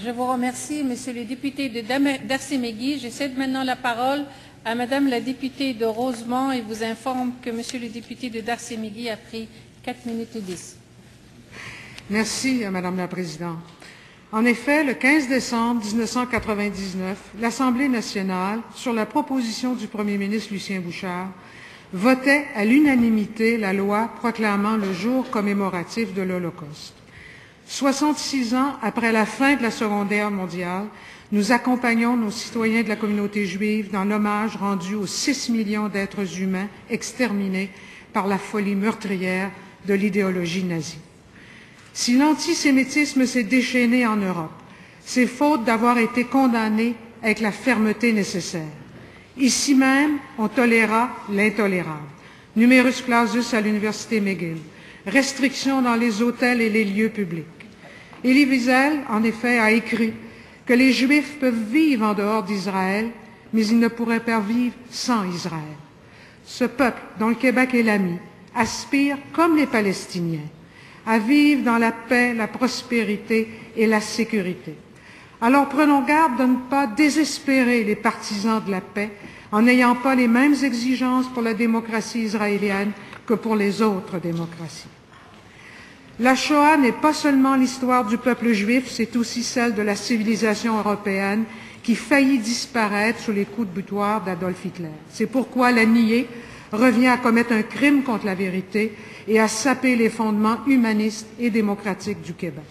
Je vous remercie, Monsieur le député de Darcy-Mehigi. Je cède maintenant la parole à Madame la députée de Rosemont et vous informe que Monsieur le député de Darcy-Mehigi a pris 4 minutes et 10. Merci, Madame la Présidente. En effet, le 15 décembre 1999, l'Assemblée nationale, sur la proposition du Premier ministre Lucien Bouchard, votait à l'unanimité la loi proclamant le jour commémoratif de l'Holocauste. 66 ans après la fin de la Seconde Guerre mondiale, nous accompagnons nos citoyens de la communauté juive dans l'hommage rendu aux 6 millions d'êtres humains exterminés par la folie meurtrière de l'idéologie nazie. Si l'antisémitisme s'est déchaîné en Europe, c'est faute d'avoir été condamné avec la fermeté nécessaire. Ici même, on toléra l'intolérable. Numerus clausus à l'université McGill, restrictions dans les hôtels et les lieux publics. Elie Wiesel, en effet, a écrit que les Juifs peuvent vivre en dehors d'Israël, mais ils ne pourraient pas vivre sans Israël. Ce peuple, dont le Québec est l'ami, aspire, comme les Palestiniens, à vivre dans la paix, la prospérité et la sécurité. Alors prenons garde de ne pas désespérer les partisans de la paix en n'ayant pas les mêmes exigences pour la démocratie israélienne que pour les autres démocraties. La Shoah n'est pas seulement l'histoire du peuple juif, c'est aussi celle de la civilisation européenne qui faillit disparaître sous les coups de boutoir d'Adolf Hitler. C'est pourquoi la nier revient à commettre un crime contre la vérité et à saper les fondements humanistes et démocratiques du Québec.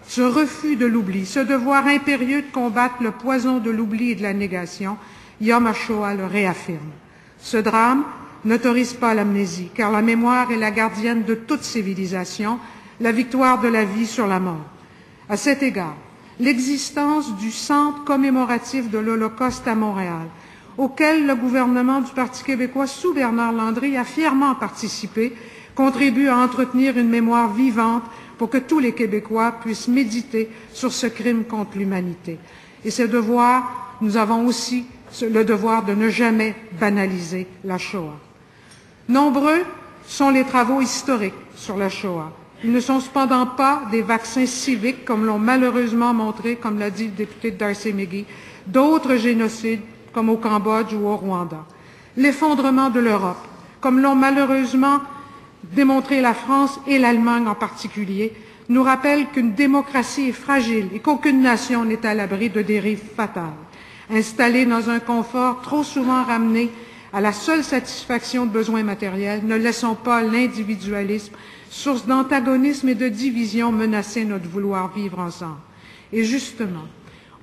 Ce refus de l'oubli, ce devoir impérieux de combattre le poison de l'oubli et de la négation, Yom HaShoah le réaffirme. Ce drame n'autorise pas l'amnésie, car la mémoire est la gardienne de toute civilisation, la victoire de la vie sur la mort. À cet égard, l'existence du centre commémoratif de l'Holocauste à Montréal, auquel le gouvernement du Parti québécois sous Bernard Landry a fièrement participé, contribue à entretenir une mémoire vivante pour que tous les Québécois puissent méditer sur ce crime contre l'humanité. Et ce devoir, nous avons aussi le devoir de ne jamais banaliser la Shoah. Nombreux sont les travaux historiques sur la Shoah. Ils ne sont cependant pas des vaccins civiques, comme l'ont malheureusement montré, comme l'a dit le député de Darcy-Mehigi, d'autres génocides, comme au Cambodge ou au Rwanda. L'effondrement de l'Europe, comme l'ont malheureusement démontré la France et l'Allemagne en particulier, nous rappelle qu'une démocratie est fragile et qu'aucune nation n'est à l'abri de dérives fatales. Installés dans un confort trop souvent ramené à la seule satisfaction de besoins matériels, ne laissons pas l'individualisme, source d'antagonisme et de division, menacer notre vouloir vivre ensemble. Et justement,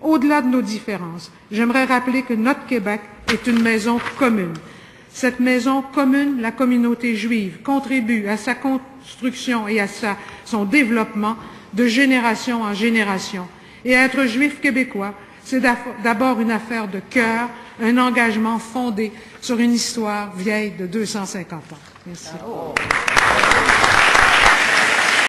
au-delà de nos différences, j'aimerais rappeler que notre Québec est une maison commune. Cette maison commune, la communauté juive, contribue à sa construction et à son développement de génération en génération. Et être juif québécois, c'est d'abord une affaire de cœur, un engagement fondé sur une histoire vieille de 250 ans. Merci.